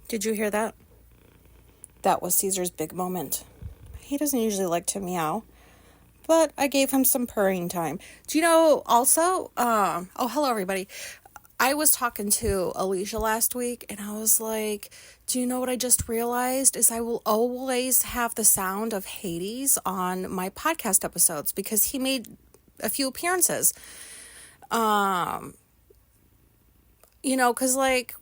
Did you hear that? That was Caesar's big moment. He doesn't usually like to meow, but I gave him some purring time. Do you know also, hello everybody. I was talking to Alicia last week and I was like, do you know what I just realized is I will always have the sound of Hades on my podcast episodes because he made a few appearances. Because,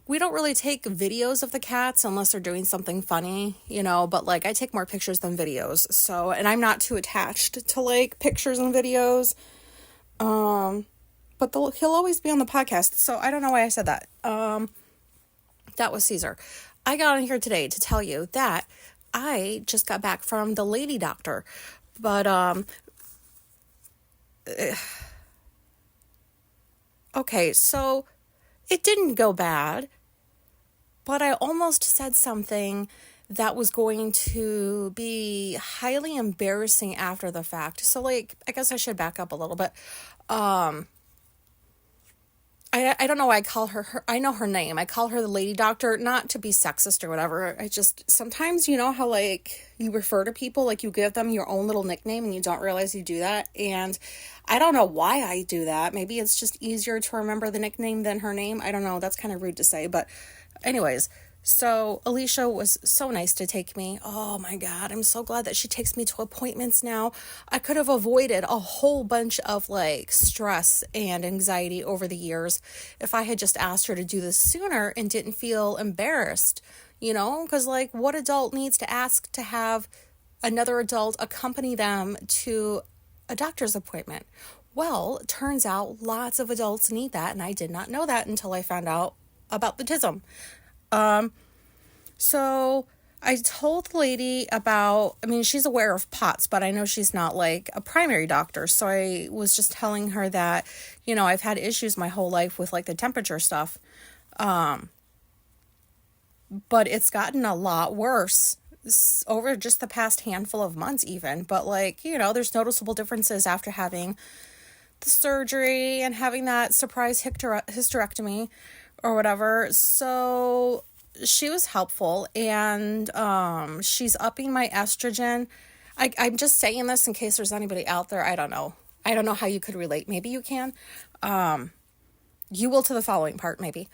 we don't really take videos of the cats unless they're doing something funny, but, I take more pictures than videos, so, and I'm not too attached to, pictures and videos, but he'll always be on the podcast, so I don't know why I said that. That was Caesar. I got on here today to tell you that I just got back from the lady doctor, but, okay, so it didn't go bad, but I almost said something that was going to be highly embarrassing after the fact. So, I guess I should back up a little bit. I don't know why I call her, I know her name. I call her the lady doctor, not to be sexist or whatever. I just, sometimes, how, you refer to people, you give them your own little nickname and you don't realize you do that. And I don't know why I do that. Maybe it's just easier to remember the nickname than her name. I don't know. That's kind of rude to say. But anyways, so Alicia was so nice to take me. Oh my God, I'm so glad that she takes me to appointments now. I could have avoided a whole bunch of stress and anxiety over the years if I had just asked her to do this sooner and didn't feel embarrassed, because what adult needs to ask to have another adult accompany them to a doctor's appointment? Well, it turns out lots of adults need that, and I did not know that until I found out about the autism. So I told the lady about, she's aware of POTS, but I know she's not a primary doctor. So I was just telling her that, I've had issues my whole life with the temperature stuff. But it's gotten a lot worse over just the past handful of months even. But there's noticeable differences after having the surgery and having that surprise hysterectomy or whatever. So she was helpful, and she's upping my estrogen. I'm just saying this in case there's anybody out there. I don't know how you could relate. Maybe you can. You will to the following part, maybe.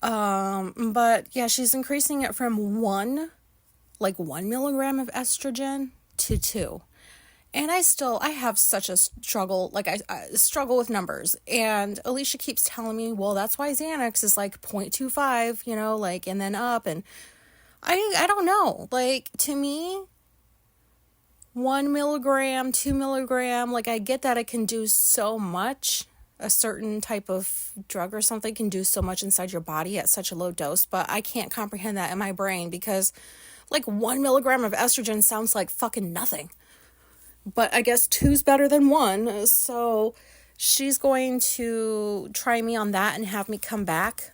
But yeah, she's increasing it from 1 milligram of estrogen to 2. And I have such a struggle, I struggle with numbers. And Alicia keeps telling me, well, that's why Xanax is 0.25, and then up. And I don't know. To me, 1 milligram, 2 milligram, I get that it can do so much. A certain type of drug or something can do so much inside your body at such a low dose. But I can't comprehend that in my brain because 1 milligram of estrogen sounds like fucking nothing. But I guess 2's better than 1. So she's going to try me on that and have me come back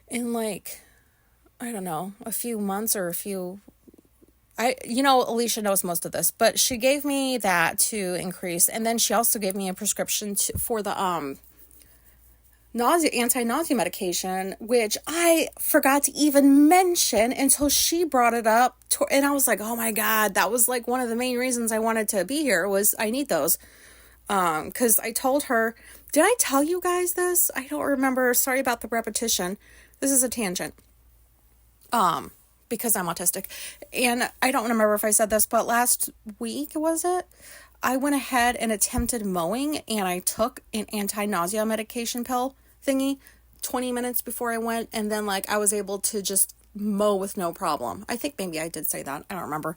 in I don't know, a few months or Alicia knows most of this, but she gave me that to increase. And then she also gave me a prescription for the anti-nausea medication, which I forgot to even mention until she brought it up. And I was like, oh my God, that was one of the main reasons I wanted to be here was I need those. Because I told her, did I tell you guys this? I don't remember. Sorry about the repetition. This is a tangent. Because I'm autistic. And I don't remember if I said this, but last week, was it? I went ahead and attempted mowing, and I took an anti-nausea medication pill thingy 20 minutes before I went, and then I was able to just mow with no problem. I think maybe I did say that. I don't remember.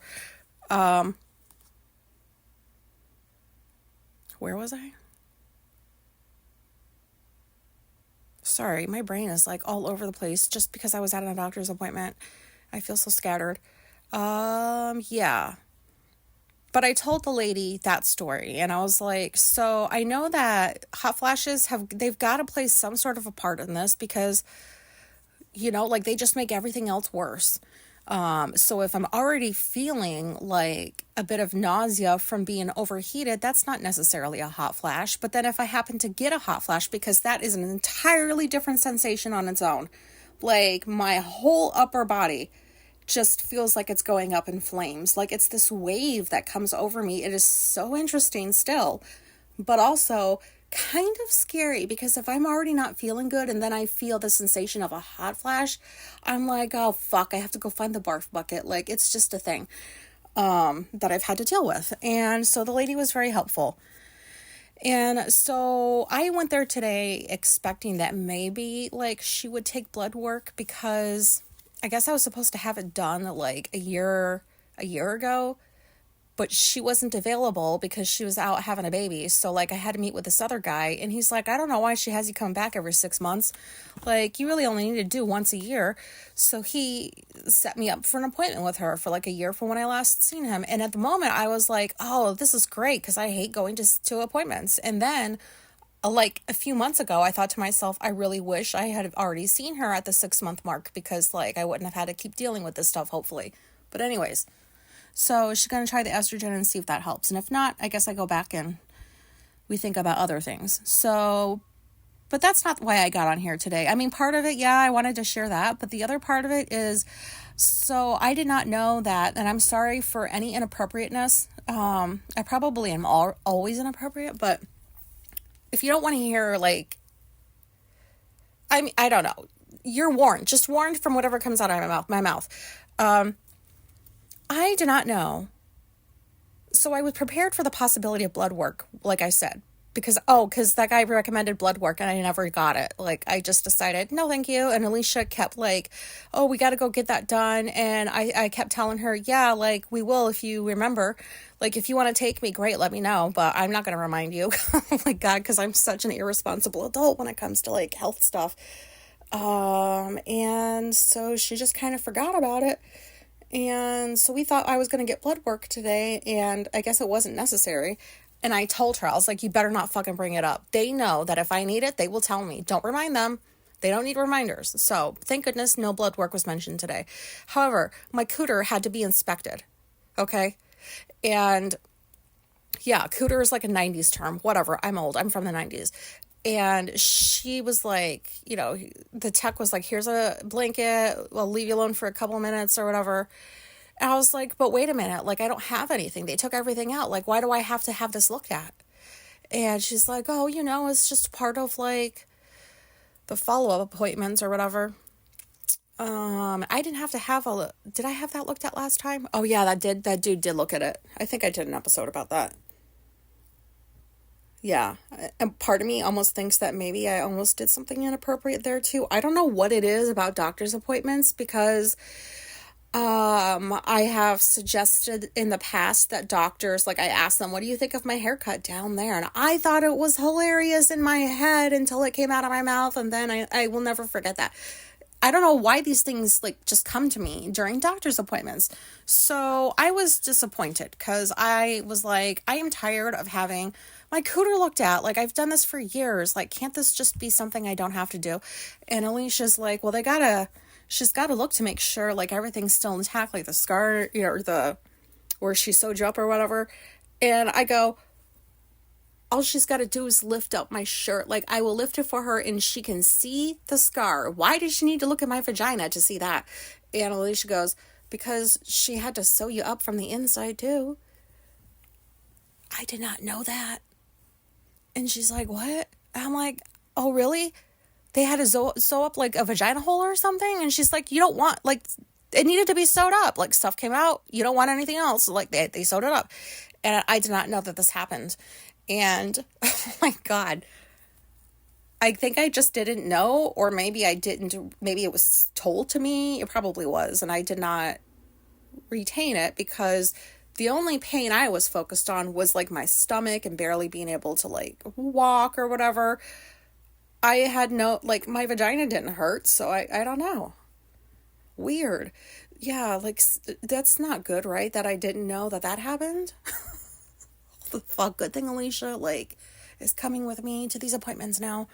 Where was I? Sorry, my brain is all over the place just because I was at a doctor's appointment. I feel so scattered. Yeah. But I told the lady that story, and I was like, so I know that hot flashes they've got to play some sort of a part in this because, they just make everything else worse. So if I'm already feeling a bit of nausea from being overheated, that's not necessarily a hot flash. But then if I happen to get a hot flash, because that is an entirely different sensation on its own. Like, my whole upper body just feels like it's going up in flames. Like, it's this wave that comes over me. It is so interesting still, but also kind of scary, because if I'm already not feeling good and then I feel the sensation of a hot flash, I'm like, oh fuck, I have to go find the barf bucket. Like, it's just a thing that I've had to deal with. And so the lady was very helpful. And so I went there today expecting that maybe like she would take blood work, because I guess I was supposed to have it done like a year ago, but she wasn't available because she was out having a baby. So like I had to meet with this other guy, and he's like, I don't know why she has you come back every 6 months. Like, you really only need to do once a year. So he set me up for an appointment with her for like a year from when I last seen him. And at the moment I was like, oh, this is great, because I hate going to appointments. And then like a few months ago, I thought to myself, I really wish I had already seen her at the 6-month mark, because like I wouldn't have had to keep dealing with this stuff, hopefully. But anyways, so she's going to try the estrogen and see if that helps. And if not, I guess I go back and we think about other things. So, but that's not why I got on here today. I mean, part of it, yeah, I wanted to share that. But the other part of it is, so I did not know that, and I'm sorry for any inappropriateness. I probably am always inappropriate, but if you don't want to hear, like, I mean, I don't know. You're warned. Just warned from whatever comes out of my mouth. I did not know. So I was prepared for the possibility of blood work, like I said, because that guy recommended blood work and I never got it. Like, I just decided, no, thank you. And Alicia kept like, oh, we got to go get that done. And I kept telling her, yeah, like, we will, if you remember. Like, if you want to take me, great, let me know. But I'm not going to remind you. Oh my God, because I'm such an irresponsible adult when it comes to like health stuff. And so she just kind of forgot about it. And so we thought I was going to get blood work today, and I guess it wasn't necessary. And I told her, I was like, you better not fucking bring it up. They know that if I need it, they will tell me. Don't remind them. They don't need reminders. So thank goodness no blood work was mentioned today. However, my cooter had to be inspected. Okay. And yeah, cooter is like a 90s term. Whatever. I'm old. I'm from the 90s. And she was like, you know, the tech was like, here's a blanket. I'll leave you alone for a couple minutes or whatever. And I was like, but wait a minute. Like, I don't have anything. They took everything out. Like, why do I have to have this looked at? And she's like, oh, you know, it's just part of like the follow-up appointments or whatever. I didn't have to have did I have that looked at last time? Oh yeah, that dude did look at it. I think I did an episode about that. Yeah, and part of me almost thinks that maybe I almost did something inappropriate there too. I don't know what it is about doctor's appointments, because I have suggested in the past that doctors, like, I asked them, what do you think of my haircut down there? And I thought it was hilarious in my head until it came out of my mouth, and then I will never forget that. I don't know why these things like just come to me during doctor's appointments. So I was disappointed, because I was like, I am tired of having my cooter looked at. Like, I've done this for years. Like, can't this just be something I don't have to do? And Alicia's like, well, she's got to look to make sure like everything's still intact, like the scar, you know, or where she sewed you up or whatever. And I go, all she's got to do is lift up my shirt. Like, I will lift it for her and she can see the scar. Why does she need to look at my vagina to see that? And Alicia goes, because she had to sew you up from the inside too. I did not know that. And she's like, what? I'm like, oh, really? They had to sew up like a vagina hole or something? And she's like, you don't want, like, it needed to be sewed up. Like, stuff came out. You don't want anything else. Like, they sewed it up. And I did not know that this happened. And, oh my God, I think I just didn't know, or maybe I didn't, maybe it was told to me. It probably was. And I did not retain it, because the only pain I was focused on was like my stomach and barely being able to like walk or whatever. I had no, like, my vagina didn't hurt. So I don't know. Weird. Yeah. Like, that's not good, right? That I didn't know that happened. The fuck, good thing Alicia like is coming with me to these appointments now.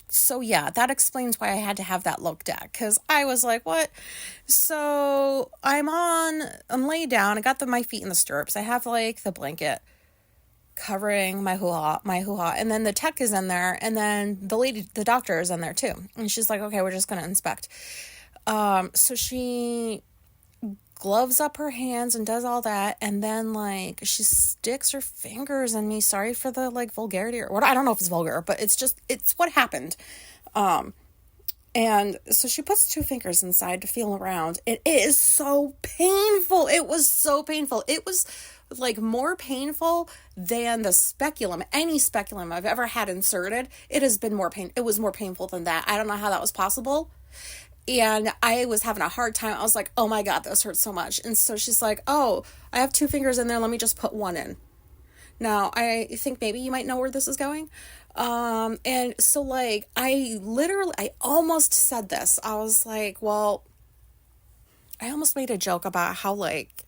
So yeah, that explains why I had to have that looked at, because I was like, what? So I'm laid down. I got my feet in the stirrups. I have like the blanket. covering my hoo-ha, and then the tech is in there, and then the doctor is in there too, and she's like, okay, we're just gonna inspect. So she gloves up her hands and does all that, and then like she sticks her fingers in me. Sorry for the like vulgarity or what, I don't know if it's vulgar, but it's what happened. And so she puts 2 fingers inside to feel around. It is so painful. It was so painful. It was like more painful than the speculum, any speculum I've ever had inserted. It was more painful than that. I don't know how that was possible. And I was having a hard time. I was like, oh my God, this hurts so much. And so she's like, oh, I have 2 fingers in there. Let me just put 1 in. Now, I think maybe you might know where this is going. And so like, I almost said this. I was like, well, I almost made a joke about how like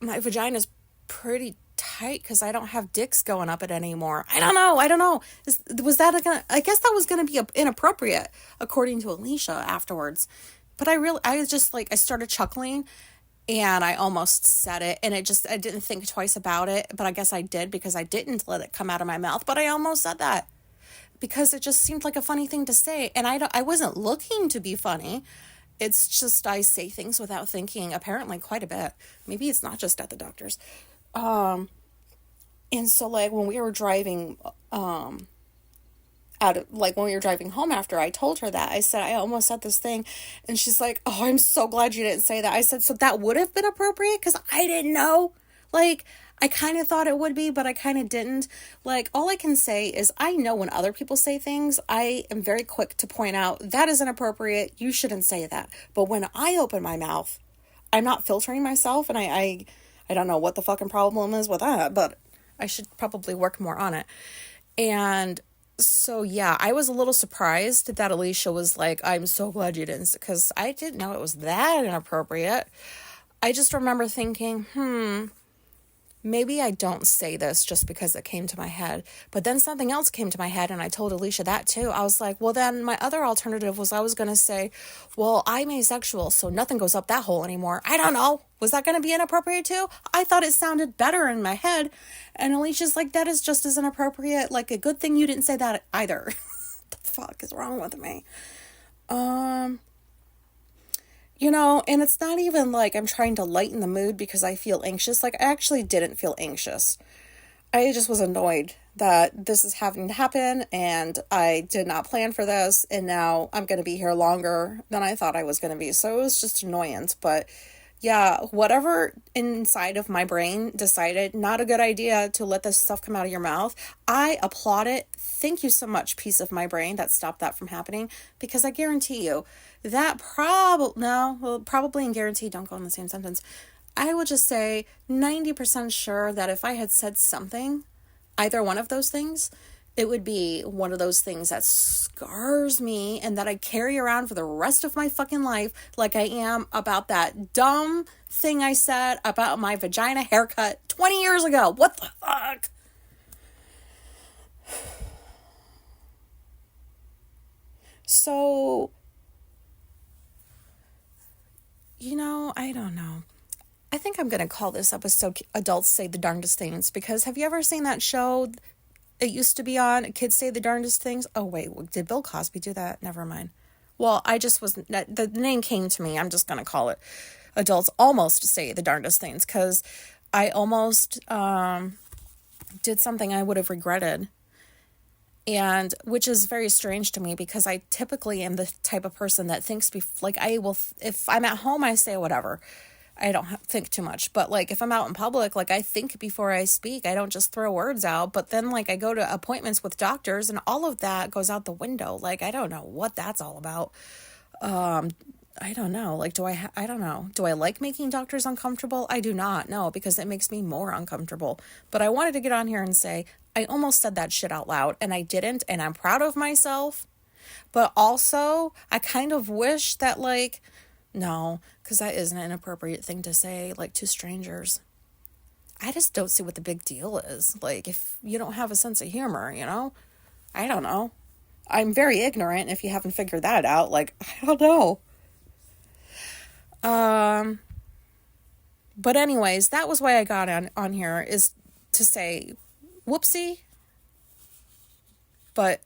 my vagina is pretty tight because I don't have dicks going up it anymore. I don't know. I guess that was going to be inappropriate according to Alicia afterwards. But I started chuckling. And I almost said it, and I didn't think twice about it, but I guess I did because I didn't let it come out of my mouth, but I almost said that because it just seemed like a funny thing to say, and I wasn't looking to be funny. It's just I say things without thinking, apparently quite a bit. Maybe it's not just at the doctor's. And so like when we were driving, when we were driving home after I told her that, I said, I almost said this thing. And she's like, oh, I'm so glad you didn't say that. I said, so that would have been appropriate? Because I didn't know. Like, I kind of thought it would be, but I kind of didn't. Like, all I can say is I know when other people say things, I am very quick to point out, that is inappropriate. You shouldn't say that. But when I open my mouth, I'm not filtering myself. And I don't know what the fucking problem is with that, but I should probably work more on it. And so, yeah, I was a little surprised that Alicia was like, I'm so glad you didn't, because I didn't know it was that inappropriate. I just remember thinking, maybe I don't say this just because it came to my head. But then something else came to my head, and I told Alicia that too. I was like, well, then my other alternative was I was going to say, well, I'm asexual, so nothing goes up that hole anymore. I don't know. Was that going to be inappropriate too? I thought it sounded better in my head. And Alicia's like, that is just as inappropriate. Like, a good thing you didn't say that either. What the fuck is wrong with me? And it's not even like I'm trying to lighten the mood because I feel anxious. Like, I actually didn't feel anxious. I just was annoyed that this is having to happen, and I did not plan for this, and now I'm going to be here longer than I thought I was going to be. So it was just annoyance. But yeah, whatever inside of my brain decided, not a good idea to let this stuff come out of your mouth. I applaud it. Thank you so much, piece of my brain that stopped that from happening, because I guarantee you that probably and guarantee don't go in the same sentence. I would just say 90% sure that if I had said something, either one of those things, it would be one of those things that scars me and that I carry around for the rest of my fucking life, like I am about that dumb thing I said about my vagina haircut 20 years ago. What the fuck? So, I don't know. I think I'm going to call this episode Adults Say the Darndest Things, because have you ever seen that show? It used to be on Kids Say the Darndest Things. Oh, wait, did Bill Cosby do that? Never mind. Well, the name came to me. I'm just going to call it Adults Almost Say the Darndest Things, because I almost did something I would have regretted. And which is very strange to me, because I typically am the type of person that thinks, if I'm at home, I say whatever. I don't think too much. But like if I'm out in public, like I think before I speak. I don't just throw words out. But then like I go to appointments with doctors and all of that goes out the window. Like I don't know what that's all about. I don't know. Like I don't know. Do I like making doctors uncomfortable? I do not. No, because it makes me more uncomfortable. But I wanted to get on here and say I almost said that shit out loud, and I didn't, and I'm proud of myself. But also I kind of wish that no, because that isn't an appropriate thing to say, to strangers. I just don't see what the big deal is. Like, if you don't have a sense of humor, I don't know. I'm very ignorant if you haven't figured that out. I don't know. But anyways, that was why I got on here, is to say whoopsie, but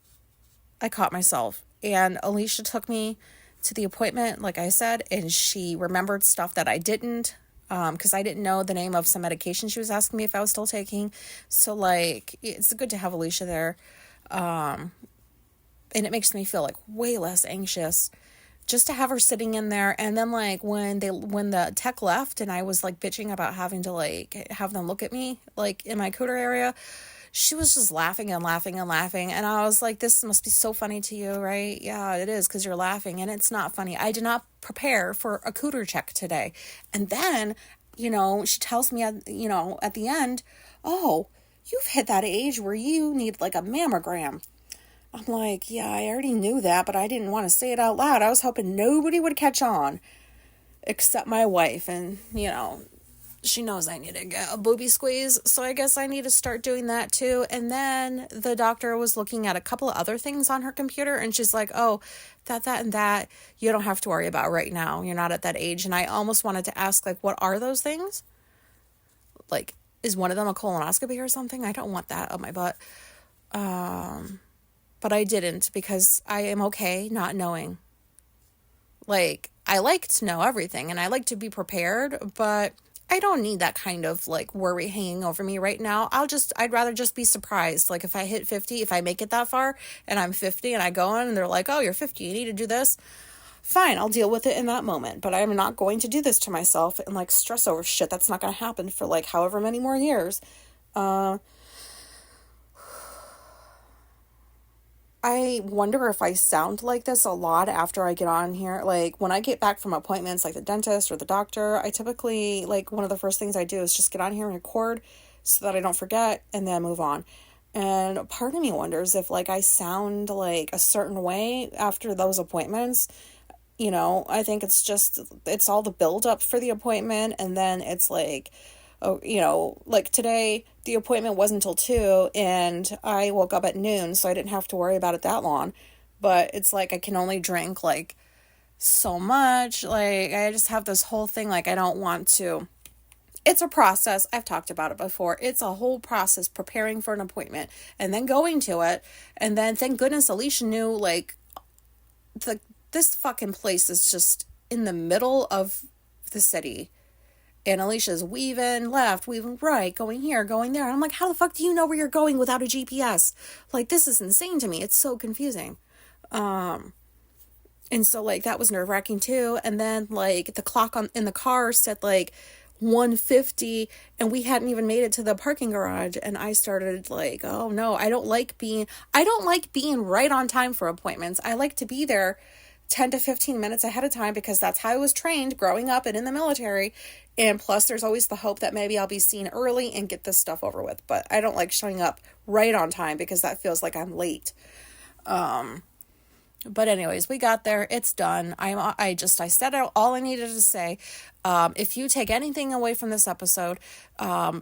I caught myself. And Alicia took me to the appointment, like I said, and she remembered stuff that I didn't, because I didn't know the name of some medication she was asking me if I was still taking. So, like, it's good to have Alicia there. And it makes me feel, like, way less anxious just to have her sitting in there. And then, like, when the tech left and I was, like, bitching about having to, like, have them look at me, like, in my cooter area, she was just laughing and laughing and laughing. And I was like, this must be so funny to you, right? Yeah, it is, because you're laughing. And it's not funny. I did not prepare for a cooter check today. And then, she tells me, at the end, oh, you've hit that age where you need, like, a mammogram. I'm like, yeah, I already knew that, but I didn't want to say it out loud. I was hoping nobody would catch on except my wife. And, she knows I need to get a booby squeeze, so I guess I need to start doing that too. And then the doctor was looking at a couple of other things on her computer, and she's like, oh, that, and that, you don't have to worry about right now. You're not at that age. And I almost wanted to ask, like, what are those things? Like, is one of them a colonoscopy or something? I don't want that up my butt. But I didn't, because I am okay not knowing. Like, I like to know everything, and I like to be prepared, but I don't need that kind of, like, worry hanging over me right now. I'd rather just be surprised. Like, if I hit 50, if I make it that far and I'm 50 and I go in and they're like, oh, you're 50, you need to do this. Fine, I'll deal with it in that moment. But I'm not going to do this to myself and, like, stress over shit. That's not going to happen for, like, however many more years. I wonder if I sound like this a lot after I get on here. Like, when I get back from appointments, like the dentist or the doctor, I typically, like, one of the first things I do is just get on here and record so that I don't forget and then move on. And part of me wonders if, like, I sound, like, a certain way after those appointments. I think it's all the build up for the appointment, and then it's like, like today, the appointment wasn't until 2, and I woke up at noon, so I didn't have to worry about it that long. But it's like I can only drink, like, so much. Like, I just have this whole thing, like, I don't want to. It's a process. I've talked about it before. It's a whole process preparing for an appointment and then going to it. And then, thank goodness, Alicia knew, like, this fucking place is just in the middle of the city. And Alicia's weaving left, weaving right, going here, going there. And I'm like, how the fuck do you know where you're going without a GPS? Like, this is insane to me. It's so confusing. And so, like, that was nerve-wracking too. And then, like, the clock in the car said, like, 1:50, and we hadn't even made it to the parking garage. And I started, like, oh no, I don't like being right on time for appointments. I like to be there 10 to 15 minutes ahead of time, because that's how I was trained growing up and in the military. And plus, there's always the hope that maybe I'll be seen early and get this stuff over with. But I don't like showing up right on time, because that feels like I'm late. But anyways, we got there. It's done. I said all I needed to say. If you take anything away from this episode,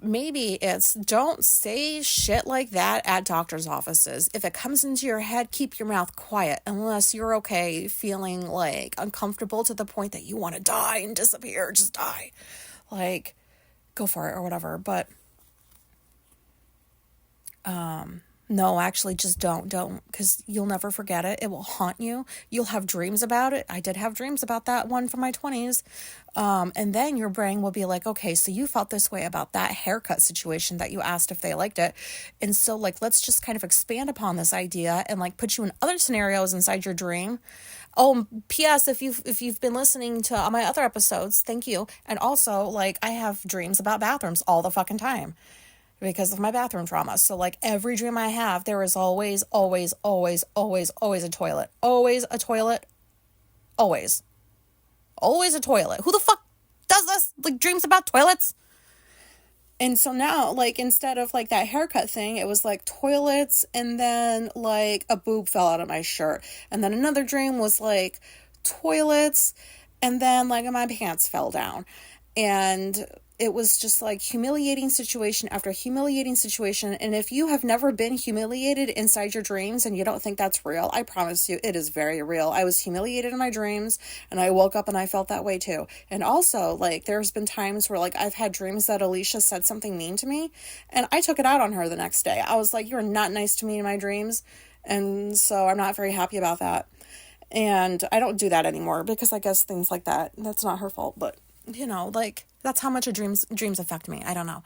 maybe it's don't say shit like that at doctor's offices. If it comes into your head, keep your mouth quiet, unless you're okay feeling, like, uncomfortable to the point that you want to die and disappear. Just die. Like, go for it or whatever. But, no, actually, just don't, because you'll never forget it. It will haunt you. You'll have dreams about it. I did have dreams about that one from my 20s. And then your brain will be like, okay, so you felt this way about that haircut situation that you asked if they liked it. And so, like, let's just kind of expand upon this idea and, like, put you in other scenarios inside your dream. Oh, P.S. if you've been listening to my other episodes, thank you. And also, like, I have dreams about bathrooms all the fucking time, because of my bathroom trauma. So, like, every dream I have, there is always a toilet. Always a toilet. Always. Always a toilet. Who the fuck does this? Like, dreams about toilets? And so now, like, instead of, like, that haircut thing, it was, like, toilets, and then, like, a boob fell out of my shirt. And then another dream was, like, toilets, and then, like, my pants fell down. And it was just like humiliating situation after humiliating situation. And if you have never been humiliated inside your dreams and you don't think that's real, I promise you it is very real. I was humiliated in my dreams, and I woke up and I felt that way too. And also, like, there's been times where, like, I've had dreams that Alicia said something mean to me, and I took it out on her the next day. I was like, you're not nice to me in my dreams, and so I'm not very happy about that. And I don't do that anymore, because I guess things like that, that's not her fault, but like, that's how much dreams affect me. I don't know.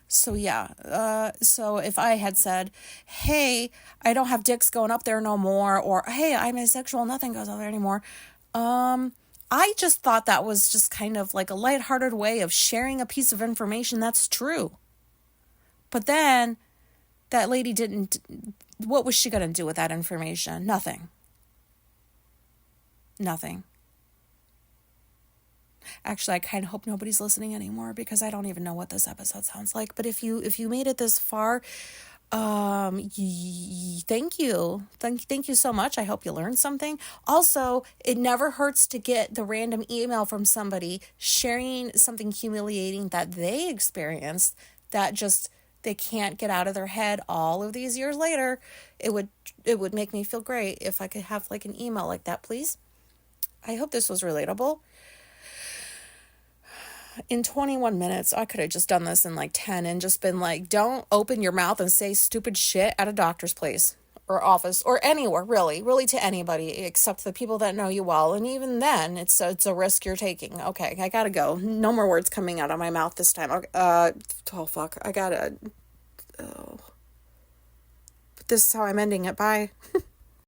So yeah. So if I had said, hey, I don't have dicks going up there no more, or hey, I'm asexual, nothing goes up there anymore. I just thought that was just kind of like a lighthearted way of sharing a piece of information that's true. But then that lady what was she going to do with that information? Nothing. Actually, I kind of hope nobody's listening anymore, because I don't even know what this episode sounds like. But if you made it this far, thank you. Thank you so much. I hope you learned something. Also, it never hurts to get the random email from somebody sharing something humiliating that they experienced that just they can't get out of their head all of these years later. It would make me feel great if I could have like an email like that, please. I hope this was relatable. In 21 minutes, I could have just done this in like 10 and just been like, don't open your mouth and say stupid shit at a doctor's place or office or anywhere, really to anybody except the people that know you well. And even then, it's a risk you're taking. Okay, I gotta go. No more words coming out of my mouth this time. Okay, oh fuck, I gotta. Oh. But this is how I'm ending it. Bye.